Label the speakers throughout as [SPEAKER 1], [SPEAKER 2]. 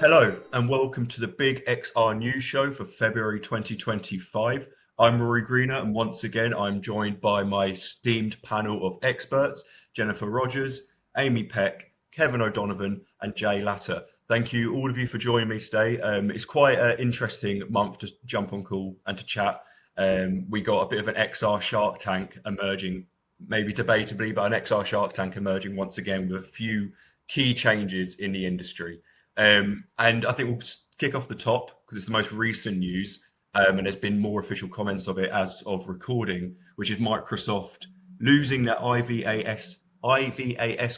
[SPEAKER 1] Hello and welcome to the Big XR News Show for February 2025. I'm Rory Greener and once again I'm joined by my esteemed panel of experts, Jennifer Rogers, Amy Peck, Kevin O'Donovan and Jay Latta. Thank you all of you for joining me today. It's quite an interesting month to jump on call and to chat. We got a bit of an XR Shark Tank emerging, maybe debatably, but an XR Shark Tank emerging once again with a few key changes in the industry. And I think we'll kick off the top because it's the most recent news, and there's been more official comments of it as of recording, which is Microsoft losing their IVAS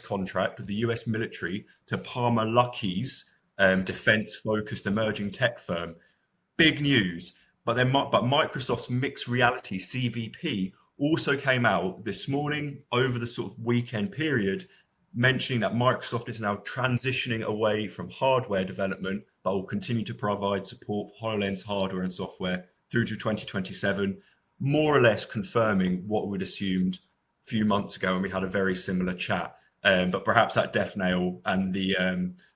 [SPEAKER 1] contract with the US military to Palmer Luckey's defense-focused emerging tech firm. Big news, but Microsoft's mixed reality CVP also came out this morning over the sort of weekend period, mentioning that Microsoft is now transitioning away from hardware development, but will continue to provide support for HoloLens hardware and software through to 2027, more or less confirming what we'd assumed a few months ago when we had a very similar chat. But perhaps that death nail and the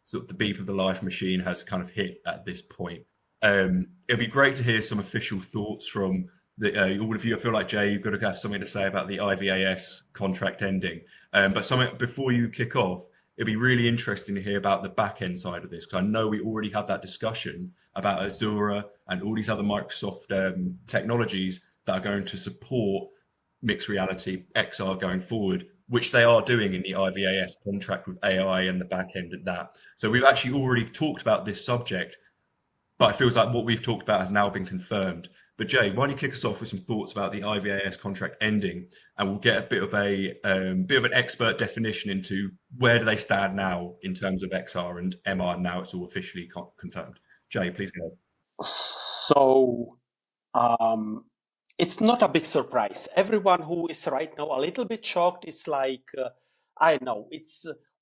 [SPEAKER 1] sort of the beep of the life machine has kind of hit at this point. It'd be great to hear some official thoughts from all of you. I feel like, Jay, you've got to have something to say about the IVAS contract ending. But something before you kick off, it'd be really interesting to hear about the back end side of this, because I know we already had that discussion about Azure and all these other Microsoft technologies that are going to support mixed reality XR going forward, which they are doing in the IVAS contract with AI and the back end of that. So we've actually already talked about this subject, but it feels like what we've talked about has now been confirmed. But Jay, why don't you kick us off with some thoughts about the IVAS contract ending, and we'll get a bit of an expert definition into where do they stand now in terms of XR and MR. Now it's all officially confirmed. Jay, please go ahead.
[SPEAKER 2] So it's not a big surprise. Everyone who is right now a little bit shocked is like, I know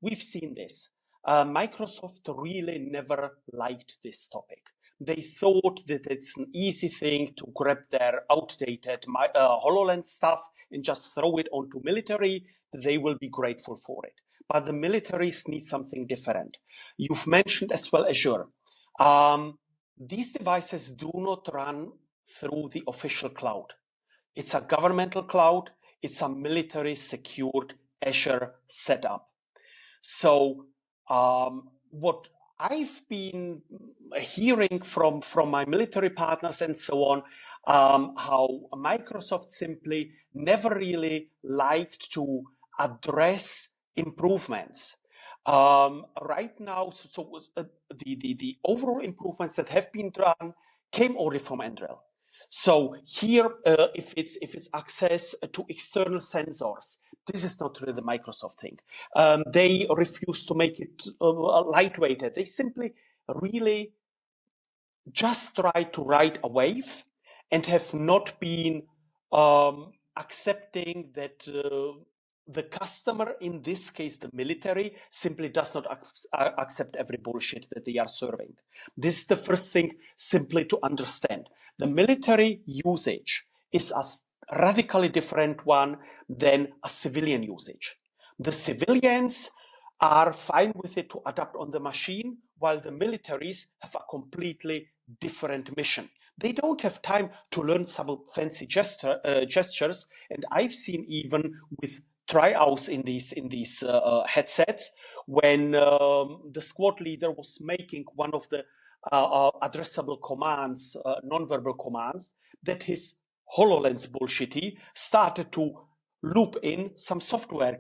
[SPEAKER 2] we've seen this. Microsoft really never liked this topic. They thought that it's an easy thing to grab their outdated HoloLens stuff and just throw it onto military. They will be grateful for it. But the militaries need something different. You've mentioned as well Azure. These devices do not run through the official cloud. It's a governmental cloud. It's a military secured Azure setup. So what I've been hearing from my military partners and so on, how Microsoft simply never really liked to address improvements. Right now, the overall improvements that have been done came already from Anduril. So here, if it's access to external sensors, this is not really the Microsoft thing. They refuse to make it lightweighted. They simply really just try to ride a wave and have not been accepting that the customer, in this case the military, simply does not accept every bullshit that they are serving. This is the first thing simply to understand. The military usage is a radically different one than a civilian usage. The civilians are fine with it to adapt on the machine, while the militaries have a completely different mission. They don't have time to learn some fancy gestures, and I've seen even with tryouts in these headsets, when the squad leader was making one of the addressable commands, non-verbal commands, that his HoloLens bullshitty started to loop in some software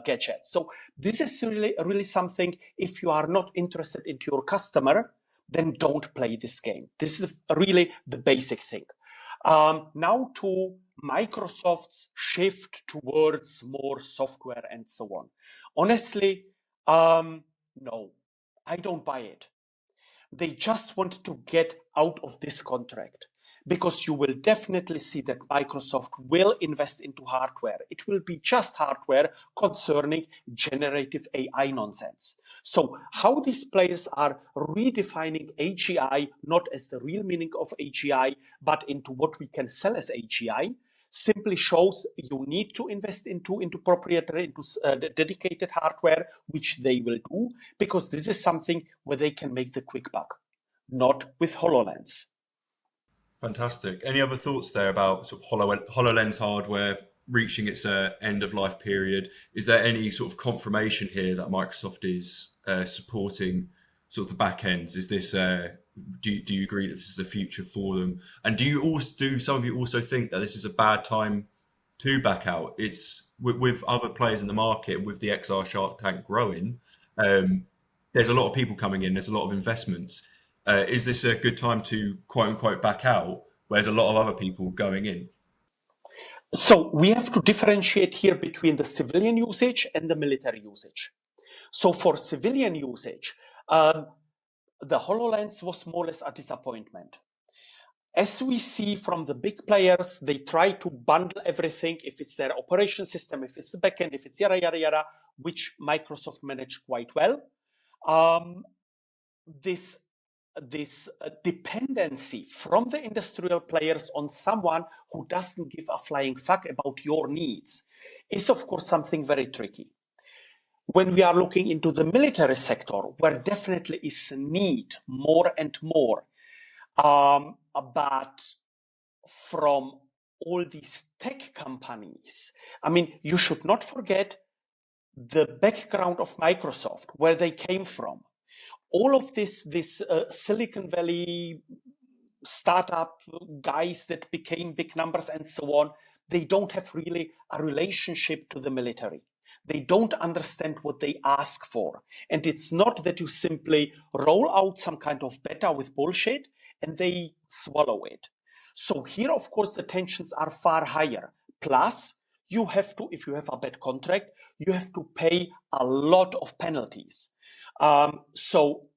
[SPEAKER 2] gadgets. So this is really something, if you are not interested in your customer, then don't play this game. This is really the basic thing. Now to Microsoft's shift towards more software and so on. Honestly, no, I don't buy it. They just want to get out of this contract, because you will definitely see that Microsoft will invest into hardware. It will be just hardware concerning generative AI nonsense. So how these players are redefining AGI, not as the real meaning of AGI, but into what we can sell as AGI, simply shows you need to invest into proprietary, into dedicated hardware, which they will do, because this is something where they can make the quick buck, not with HoloLens.
[SPEAKER 1] Fantastic. Any other thoughts there about sort of HoloLens hardware reaching its end of life period? Is there any sort of confirmation here that Microsoft is supporting sort of the back ends? Is this do you agree that this is a future for them? And do some of you also think that this is a bad time to back out? It's with other players in the market, with the XR Shark Tank growing. There's a lot of people coming in. There's a lot of investments. Is this a good time to quote unquote back out, where there's a lot of other people going in?
[SPEAKER 2] So we have to differentiate here between the civilian usage and the military usage. So for civilian usage, the HoloLens was more or less a disappointment. As we see from the big players, they try to bundle everything, if it's their operation system, if it's the backend, if it's yada, yada, yada, which Microsoft managed quite well. This dependency from the industrial players on someone who doesn't give a flying fuck about your needs is, of course, something very tricky. When we are looking into the military sector, where definitely is a need more and more, but from all these tech companies, I mean, you should not forget the background of Microsoft, where they came from. All of this Silicon Valley startup guys that became big numbers and so on, they don't have really a relationship to the military. They don't understand what they ask for. And it's not that you simply roll out some kind of beta with bullshit and they swallow it. So here, of course, the tensions are far higher. Plus, you have to, if you have a bad contract, you have to pay a lot of penalties. So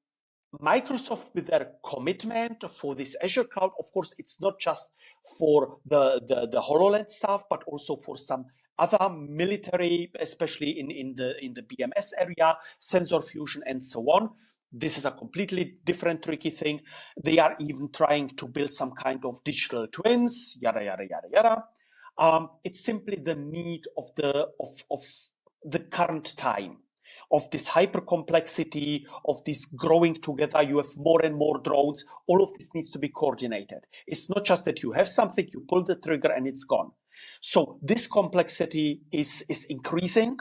[SPEAKER 2] Microsoft, with their commitment for this Azure cloud, of course, it's not just for the HoloLens stuff, but also for some other military, especially in the BMS area, sensor fusion, and so on. This is a completely different tricky thing. They are even trying to build some kind of digital twins, yada yada yada yada. It's simply the need of the current time, of this hyper complexity, of this growing together. You have more and more drones. All of this needs to be coordinated. It's not just that you have something, you pull the trigger and it's gone. So this complexity is increasing.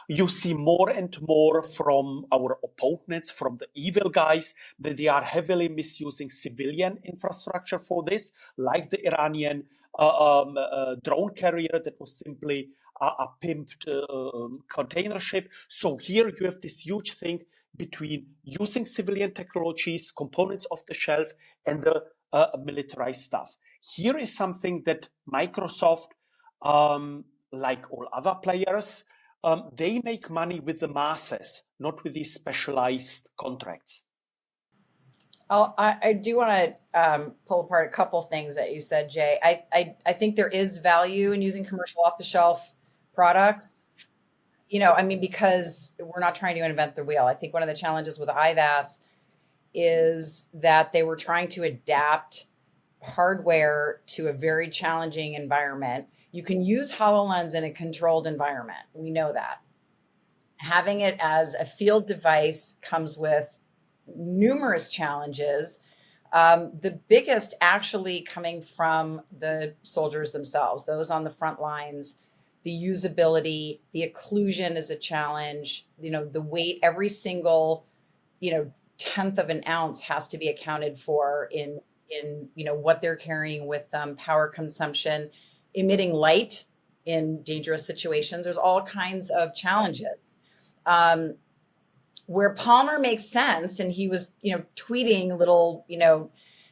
[SPEAKER 2] You see more and more from our opponents, from the evil guys, that they are heavily misusing civilian infrastructure for this, like the Iranian drone carrier that was simply a pimped container ship. So here you have this huge thing between using civilian technologies, components off the shelf, and the militarized stuff. Here is something that Microsoft, like all other players, they make money with the masses, not with these specialized contracts.
[SPEAKER 3] I do want to pull apart a couple things that you said, Jay. I think there is value in using commercial off-the-shelf products. You know, I mean, because we're not trying to invent the wheel. I think one of the challenges with IVAS is that they were trying to adapt hardware to a very challenging environment. You can use HoloLens in a controlled environment. We know that. Having it as a field device comes with numerous challenges. The biggest actually coming from the soldiers themselves, those on the front lines. The usability, the occlusion is a challenge. You know, the weight, every single, tenth of an ounce has to be accounted for in what they're carrying with them, power consumption, emitting light in dangerous situations. There's all kinds of challenges. Where Palmer makes sense, and he was, tweeting little,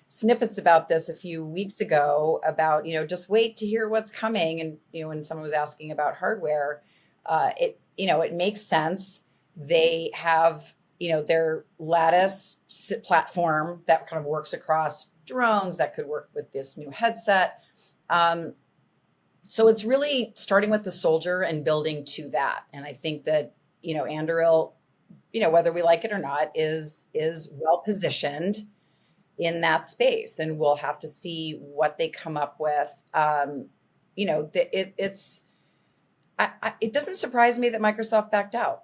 [SPEAKER 3] snippets about this a few weeks ago about, just wait to hear what's coming. And, when someone was asking about hardware, it makes sense. They have, their Lattice platform that kind of works across drones, that could work with this new headset. So it's really starting with the soldier and building to that. And I think that, Anduril, whether we like it or not, is well positioned in that space, and we'll have to see what they come up with. it doesn't surprise me that Microsoft backed out.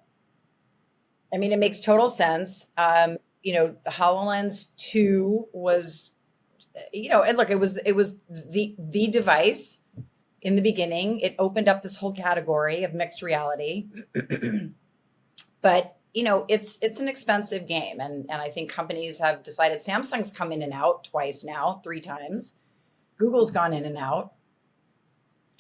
[SPEAKER 3] I mean, it makes total sense. The HoloLens 2 was, and look, it was the device in the beginning. It opened up this whole category of mixed reality. But it's an expensive game, and I think companies have decided. Samsung's come in and out twice now, 3 times. Google's gone in and out.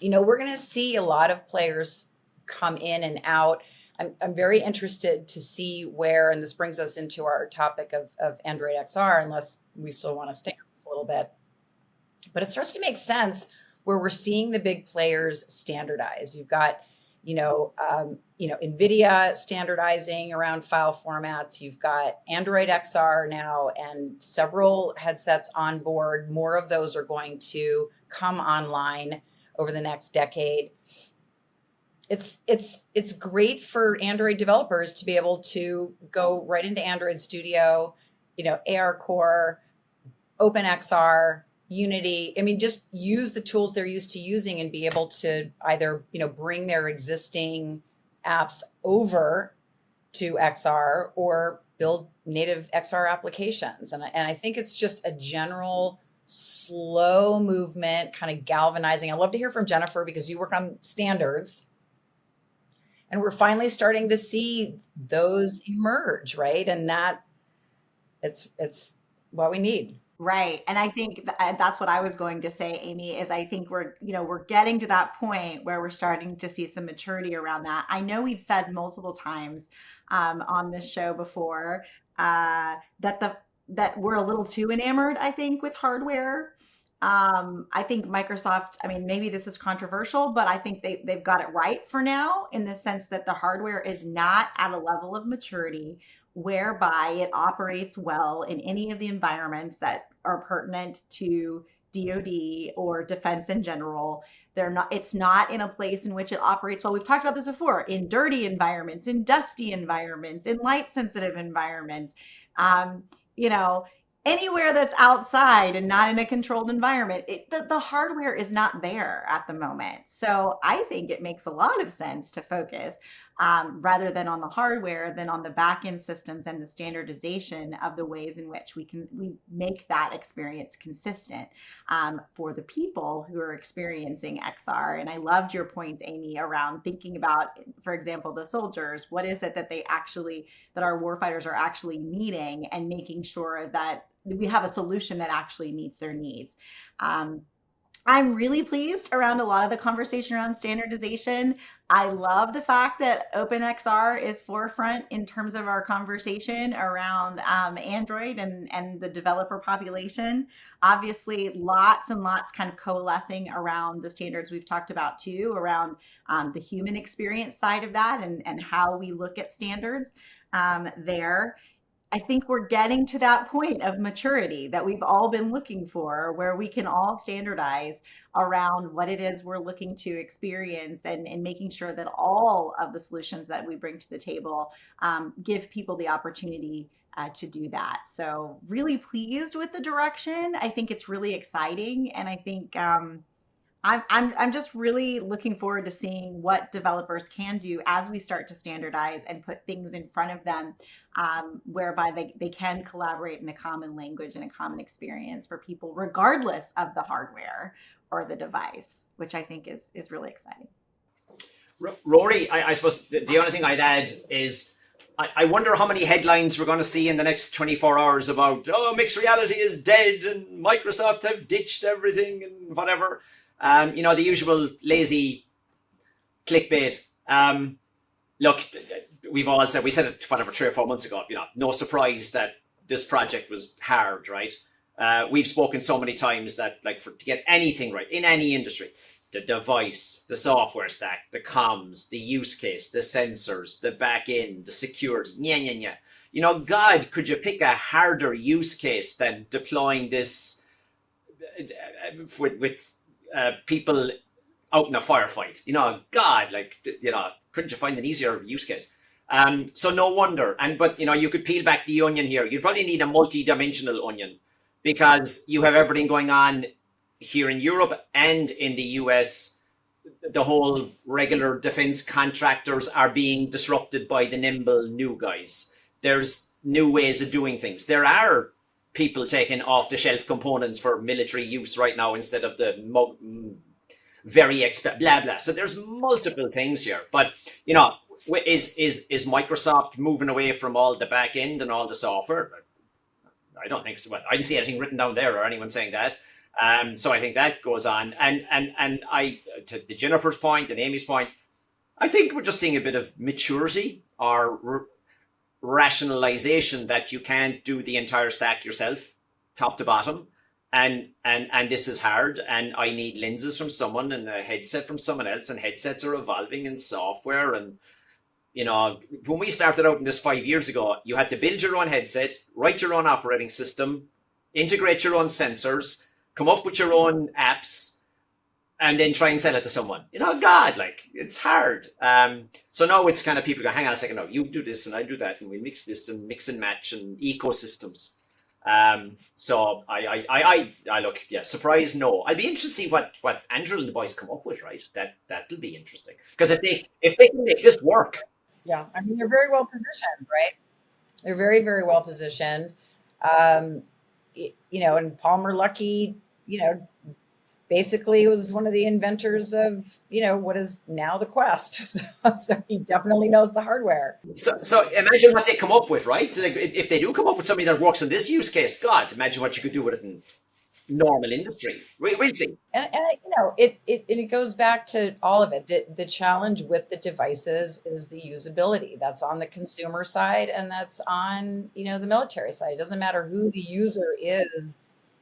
[SPEAKER 3] We're going to see a lot of players come in and out. I'm very interested to see where, and this brings us into our topic of Android XR, unless we still want to stay on this a little bit. But it starts to make sense where we're seeing the big players standardize. You've got, NVIDIA standardizing around file formats. You've got Android XR now and several headsets on board. More of those are going to come online over the next decade. It's great for Android developers to be able to go right into Android Studio, AR Core, OpenXR, Unity. I mean, just use the tools they're used to using and be able to either, bring their existing apps over to XR or build native XR applications. And I think it's just a general slow movement, kind of galvanizing. I'd love to hear from Jennifer because you work on standards. And we're finally starting to see those emerge, right? And that it's what we need.
[SPEAKER 4] Right. And I think that's what I was going to say, Amy, is I think we're getting to that point where we're starting to see some maturity around that. I know we've said multiple times on this show before that we're a little too enamored, I think, with hardware. I think Microsoft, I mean, maybe this is controversial, but I think they've got it right for now in the sense that the hardware is not at a level of maturity whereby it operates well in any of the environments that are pertinent to DoD or defense in general. It's not in a place in which it operates well. We've talked about this before, in dirty environments, in dusty environments, in light sensitive environments. Anywhere that's outside and not in a controlled environment, the hardware is not there at the moment. So I think it makes a lot of sense to focus rather than on the hardware, than on the back-end systems and the standardization of the ways in which we make that experience consistent for the people who are experiencing XR. And I loved your points, Amy, around thinking about, for example, the soldiers. What is it that that our warfighters are actually needing, and making sure that we have a solution that actually meets their needs. I'm really pleased around a lot of the conversation around standardization. I love the fact that OpenXR is forefront in terms of our conversation around Android and the developer population. Obviously, lots and lots kind of coalescing around the standards we've talked about too, around the human experience side of that and how we look at standards there. I think we're getting to that point of maturity that we've all been looking for, where we can all standardize around what it is we're looking to experience and making sure that all of the solutions that we bring to the table give people the opportunity to do that. So really pleased with the direction. I think it's really exciting. And I think I'm just really looking forward to seeing what developers can do as we start to standardize and put things in front of them whereby they can collaborate in a common language and a common experience for people, regardless of the hardware or the device, which I think is really exciting.
[SPEAKER 5] Rory, I suppose the only thing I'd add is I wonder how many headlines we're going to see in the next 24 hours about, mixed reality is dead and Microsoft have ditched everything and whatever. The usual lazy clickbait. Look, we said it, 3 or 4 months ago, no surprise that this project was hard, right? We've spoken so many times that to get anything right in any industry, the device, the software stack, the comms, the use case, the sensors, the back end, the security, God, could you pick a harder use case than deploying this with people out in a firefight? God, couldn't you find an easier use case? So no wonder. But you could peel back the onion here. You'd probably need a multi-dimensional onion, because you have everything going on here in Europe and in the US the whole regular defense contractors are being disrupted by the nimble new guys. There's new ways of doing things. There are people taking off the shelf components for military use right now instead of the very blah blah. So there's multiple things here. But you know, is Microsoft moving away from all the back end and all the software? I don't think so. I didn't see anything written down there or anyone saying that. So I think that goes on. And I, to the Jennifer's point and Amy's point, I think we're just seeing a bit of maturity or rationalization that you can't do the entire stack yourself, top to bottom. And this is hard. And I need lenses from someone and a headset from someone else. And headsets are evolving in software. And, you know, when we started out in this 5 years ago, you had to build your own headset, write your own operating system, integrate your own sensors, come up with your own apps, and then try and sell it to someone. You know, God, like, it's hard. So now it's kind of people go, hang on a second, no, you do this and I do that, and we mix this and mix and match and ecosystems. So I look, yeah, surprise, no. I'd be interested to see what Andrew and the boys come up with, right? That'll be interesting. Because if they can make this work.
[SPEAKER 3] Yeah, I mean, they're very well positioned, right? They're very, very well positioned. You know, and Palmer Luckey, you know, basically was one of the inventors of, you know, what is now the Quest. So he definitely knows the hardware.
[SPEAKER 5] So imagine what they come up with, right? Like, if they do come up with something that works in this use case, God, imagine what you could do with it in normal industry. We'll see.
[SPEAKER 3] And you know, it goes back to all of it. The challenge with the devices is the usability. That's on the consumer side, and that's on, you know, the military side. It doesn't matter who the user is.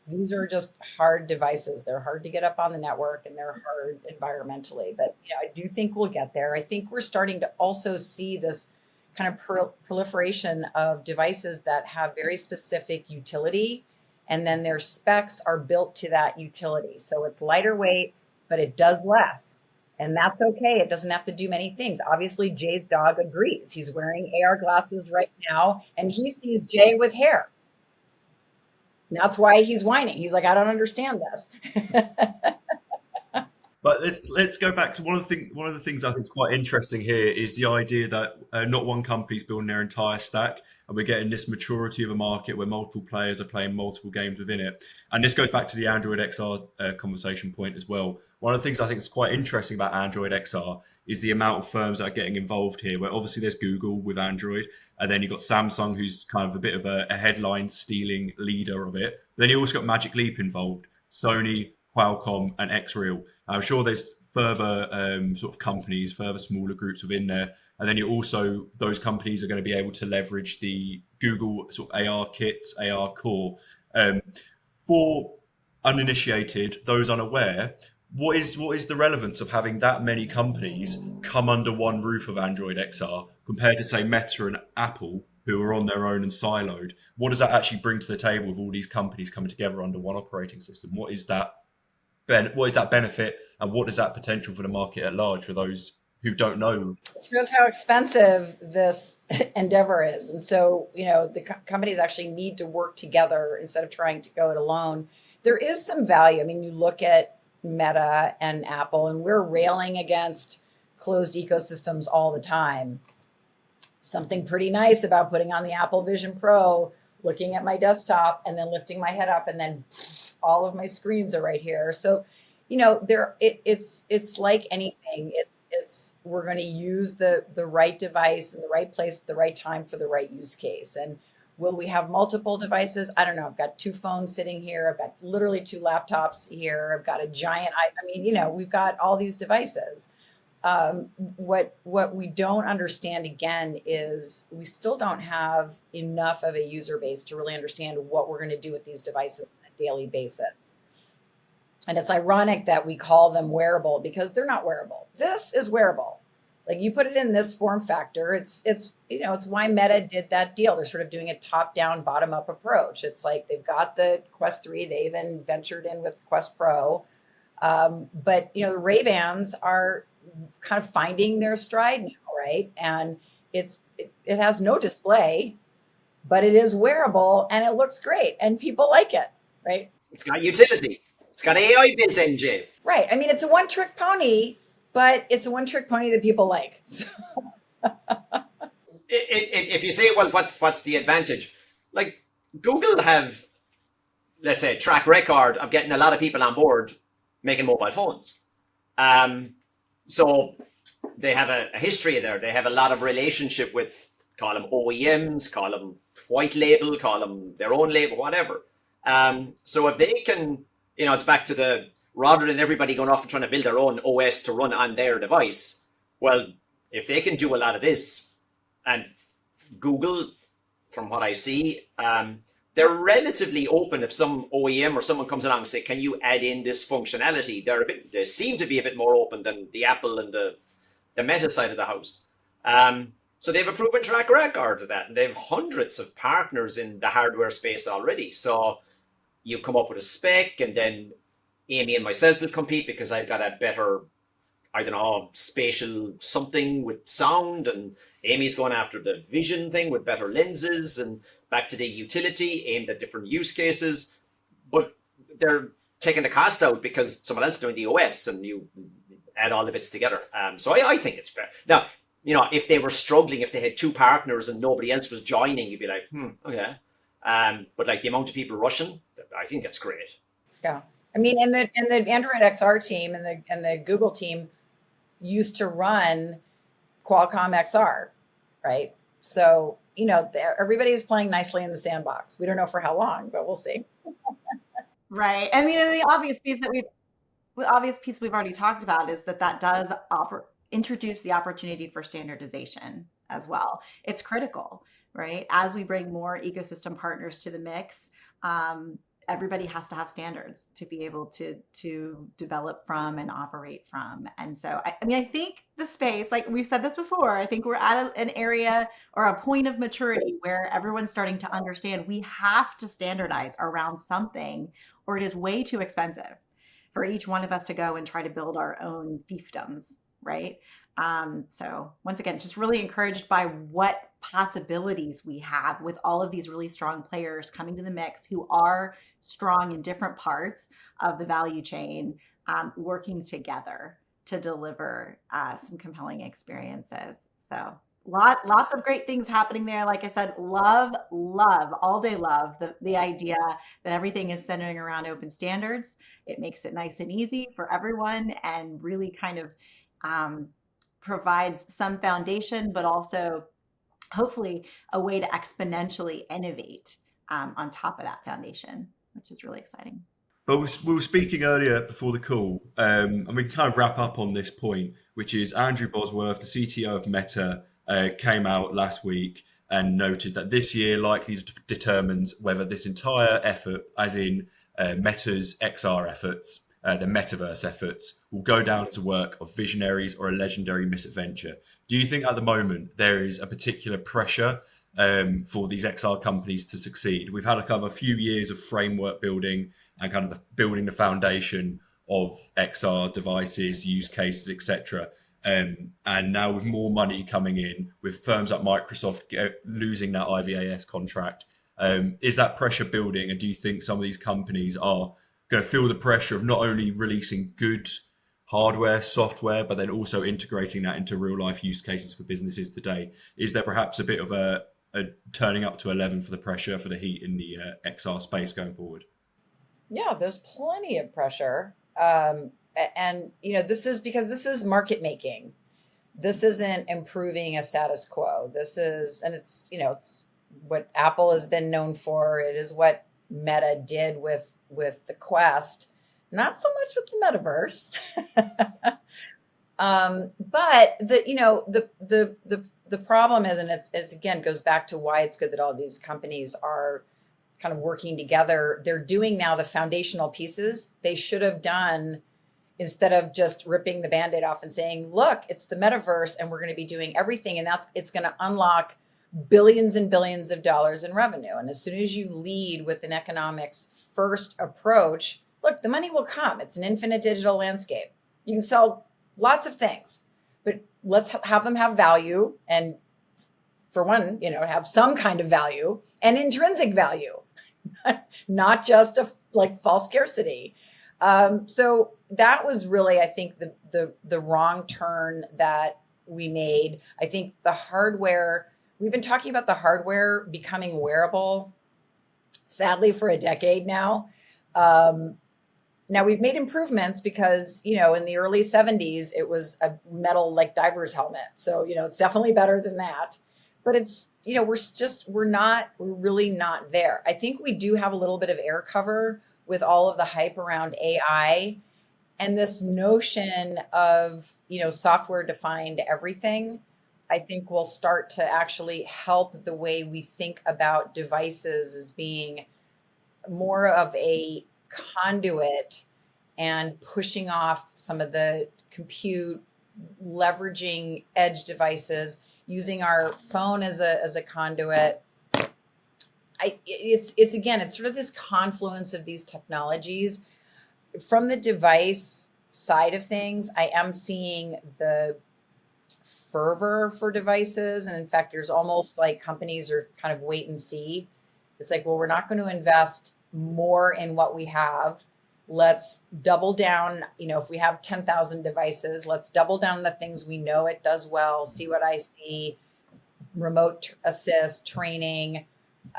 [SPEAKER 3] These are just hard devices. They're hard to get up on the network, and they're hard environmentally. But you know, I do think we'll get there. I think we're starting to also see this kind of proliferation of devices that have very specific utility, and then their specs are built to that utility. So it's lighter weight, but it does less. And that's okay. It doesn't have to do many things. Obviously, Jay's dog agrees. He's wearing AR glasses right now, and he sees Jay with hair. And that's why he's whining. He's like, I don't understand this.
[SPEAKER 1] But let's go back to one of the things I think is quite interesting here is the idea that not one company's building their entire stack, and we're getting this maturity of a market where multiple players are playing multiple games within it. And this goes back to the Android XR conversation point as well. One of the things I think is quite interesting about Android XR is the amount of firms that are getting involved here, where obviously there's Google with Android, and then you've got Samsung, who's kind of a bit of a headline stealing leader of it. Then you also got Magic Leap involved, Sony, Qualcomm, and XReal. I'm sure there's further sort of companies, further smaller groups within there. And then you also, those companies are going to be able to leverage the Google sort of AR kits, AR core. For uninitiated, those unaware, what is the relevance of having that many companies come under one roof of Android XR compared to, say, Meta and Apple, who are on their own and siloed? What does that actually bring to the table with all these companies coming together under one operating system? What is that benefit, and what is that potential for the market at large for those who don't know?
[SPEAKER 3] It shows how expensive this endeavor is. And so, you know, the companies actually need to work together instead of trying to go it alone. There is some value. I mean, you look at Meta and Apple, and we're railing against closed ecosystems all the time. Something pretty nice about putting on the Apple Vision Pro, looking at my desktop, and then lifting my head up, and then all of my screens are right here. So, you know, it's like anything. It's we're going to use the right device in the right place at the right time for the right use case. And will we have multiple devices? I don't know. I've got 2 phones sitting here. I've got literally 2 laptops here. I've got a giant, I mean, you know, we've got all these devices. What we don't understand, again, is we still don't have enough of a user base to really understand what we're going to do with these devices on a daily basis. And it's ironic that we call them wearable, because they're not wearable. This is wearable. Like, you put it in this form factor, it's you know, it's why Meta did that deal. They're sort of doing a top-down, bottom-up approach. It's like they've got the Quest 3, they even ventured in with Quest Pro. But, you know, the Ray-Bans are kind of finding their stride now, right? And it has no display, but it is wearable and it looks great and people like it, right?
[SPEAKER 5] It's got utility. It's got AI built in, Jay.
[SPEAKER 3] Right. I mean, it's a one-trick pony, but it's a one-trick pony that people like. So.
[SPEAKER 5] If you say, well, what's the advantage? Like Google have, let's say, a track record of getting a lot of people on board making mobile phones. So they have a history there. They have a lot of relationship with, call them OEMs, call them white label, call them their own label, whatever. So if they can, it's back to rather than everybody going off and trying to build their own OS to run on their device, well, if they can do a lot of this, and Google, from what I see, they're relatively open. If some OEM or someone comes along and say, can you add in this functionality? They seem to be a bit more open than the Apple and the Meta side of the house. So they have a proven track record of that. And they have hundreds of partners in the hardware space already. So you come up with a spec, and then Amy and myself will compete because I've got a better, I don't know, spatial something with sound, and Amy's going after the vision thing with better lenses, and back to the utility aimed at different use cases. But they're taking the cost out because someone else is doing the OS, and you add all the bits together. So I think it's fair. Now, if they were struggling, if they had two partners and nobody else was joining, you'd be like, okay. But like the amount of people rushing, I think that's great.
[SPEAKER 3] Yeah. I mean, and the Android XR team and the Google team used to run Qualcomm XR, right? So, everybody's playing nicely in the sandbox. We don't know for how long, but we'll see.
[SPEAKER 4] Right. I mean, the obvious piece we've already talked about is that does introduce the opportunity for standardization as well. It's critical, right? As we bring more ecosystem partners to the mix, everybody has to have standards to be able to develop from and operate from. And so, I think the space, like we've said this before, I think we're at an area or a point of maturity where everyone's starting to understand we have to standardize around something, or it is way too expensive for each one of us to go and try to build our own fiefdoms, right? So once again, just really encouraged by what possibilities we have with all of these really strong players coming to the mix who are strong in different parts of the value chain, working together to deliver some compelling experiences. So lots of great things happening there. Like I said, love, all day love the idea that everything is centering around open standards. It makes it nice and easy for everyone, and really kind of provides some foundation, but also hopefully a way to exponentially innovate on top of that foundation, which is really exciting.
[SPEAKER 1] But we were speaking earlier before the call, and we can kind of wrap up on this point, which is Andrew Bosworth, the CTO of Meta, came out last week and noted that this year likely determines whether this entire effort, as in Meta's XR efforts, the Metaverse efforts, will go down to work of visionaries or a legendary misadventure. Do you think at the moment there is a particular pressure for these XR companies to succeed? We've had a few years of framework building and kind of building the foundation of XR devices, use cases, etc. And now with more money coming in, with firms like Microsoft losing that IVAS contract, is that pressure building? And do you think some of these companies are going to feel the pressure of not only releasing good hardware, software, but then also integrating that into real life use cases for businesses today? Is there perhaps a bit of a turning up to 11 for the pressure, for the heat in the XR space going forward?
[SPEAKER 3] Yeah, there's plenty of pressure. And, this is because this is market making. This isn't improving a status quo. It's what Apple has been known for. It is what Meta did with the Quest, not so much with the Metaverse. But the problem is, and it's again goes back to why it's good that all these companies are kind of working together. They're doing now the foundational pieces they should have done, instead of just ripping the Band-Aid off and saying, look, it's the Metaverse and we're going to be doing everything. And it's going to unlock billions and billions of dollars in revenue. And as soon as you lead with an economics first approach, look, the money will come. It's an infinite digital landscape. You can sell lots of things, but let's have them have value. And for one, have some kind of value and intrinsic value, not just a false scarcity. So that was really, I think, the wrong turn that we made. I think the hardware, we've been talking about the hardware becoming wearable, sadly, for a decade now. Now we've made improvements because, in the early 70s, it was a metal like diver's helmet. So, it's definitely better than that. But it's, we're really not there. I think we do have a little bit of air cover with all of the hype around AI and this notion of, software defined everything. I think will start to actually help the way we think about devices as being more of a conduit and pushing off some of the compute, leveraging edge devices, using our phone as a conduit. It's sort of this confluence of these technologies. From the device side of things, I am seeing the fervor for devices. And in fact, there's almost like companies are kind of wait and see. It's like, well, we're not going to invest more in what we have. Let's double down. If we have 10,000 devices, let's double down the things we know it does well. See what I see, remote assist, training,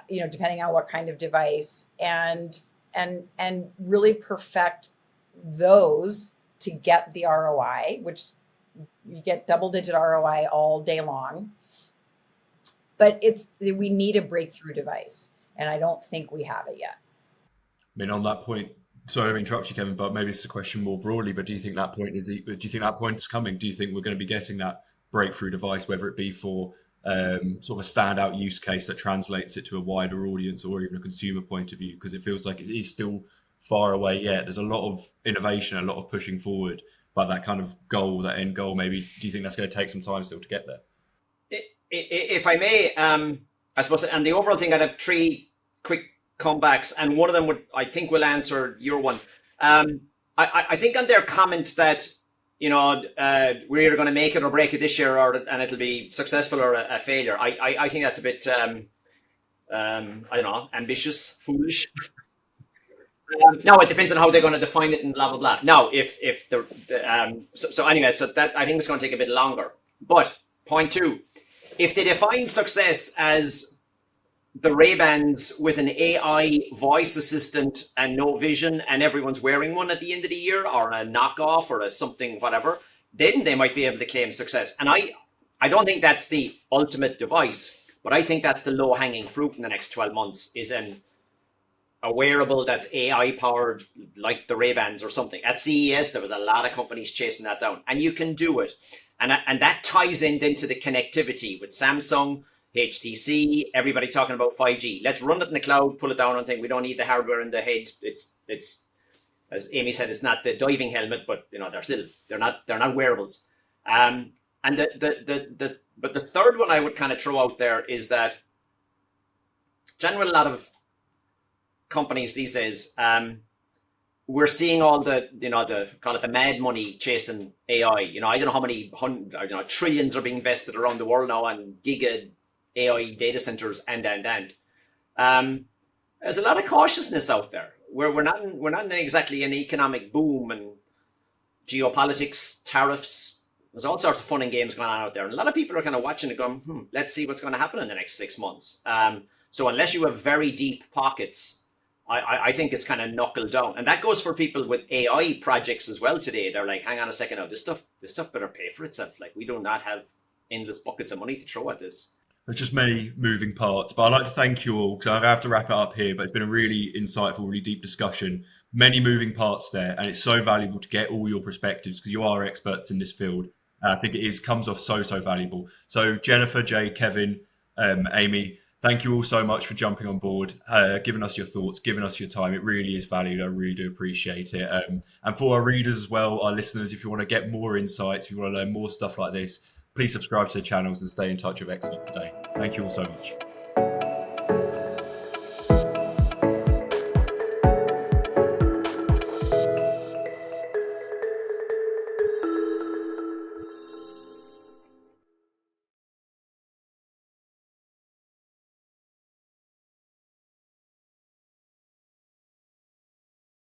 [SPEAKER 3] depending on what kind of device, and really perfect those to get the ROI, which you get double-digit ROI all day long. But we need a breakthrough device, and I don't think we have it yet.
[SPEAKER 1] I mean, on that point, sorry to interrupt you, Kevin, but maybe it's a question more broadly. But do you think that point is coming? Do you think we're going to be getting that breakthrough device, whether it be for sort of a standout use case that translates it to a wider audience, or even a consumer point of view? Because it feels like it is still far away yet. There's a lot of innovation, a lot of pushing forward, but that kind of goal, that end goal, maybe, do you think that's going to take some time still to get there?
[SPEAKER 5] If I may, I suppose, and the overall thing, I'd have three quick comebacks, and one of them I think will answer your one. I think on their comment that, we're either going to make it or break it this year, and it'll be successful or a failure. I think that's a bit, I don't know, ambitious, foolish. No, it depends on how they're going to define it and blah blah blah. Now, so anyway, so that I think it's going to take a bit longer. But point two, if they define success as the Ray-Bans with an AI voice assistant and no vision, and everyone's wearing one at the end of the year, or a knockoff or a something, whatever, then they might be able to claim success. And I don't think that's the ultimate device, but I think that's the low-hanging fruit in the next 12 months, is a wearable that's AI powered, like the Ray-Bans or something. At CES, there was a lot of companies chasing that down, and you can do it. And that ties into the connectivity with Samsung, HTC, everybody talking about 5G. Let's run it in the cloud, pull it down on thing. We don't need the hardware in the head. It's as Amy said, it's not the diving helmet, but they're not wearables. And but the third one I would kind of throw out there is that generally a lot of companies these days, we're seeing all the call it the mad money chasing AI. I don't know how many trillions are being invested around the world now on giga AI data centers and there's a lot of cautiousness out there where we're not in exactly an economic boom, and geopolitics, tariffs. There's all sorts of fun and games going on out there, and a lot of people are kind of watching it going, let's see what's going to happen in the next 6 months. So unless you have very deep pockets, I think it's kind of knuckled down. And that goes for people with AI projects as well today. They're like, hang on a second now, this stuff better pay for itself. Like, we do not have endless buckets of money to throw at this.
[SPEAKER 1] There's just many moving parts, but I'd like to thank you all, because I have to wrap it up here, but it's been a really insightful, really deep discussion. Many moving parts there, and it's so valuable to get all your perspectives, because you are experts in this field. I think comes off so valuable. So Jennifer, Jay, Kevin, Amy, thank you all so much for jumping on board, giving us your thoughts, giving us your time. It really is valued. I really do appreciate it. And for our readers as well, our listeners, if you want to get more insights, if you want to learn more stuff like this, please subscribe to the channels and stay in touch with Excellent Today. Thank you all so much.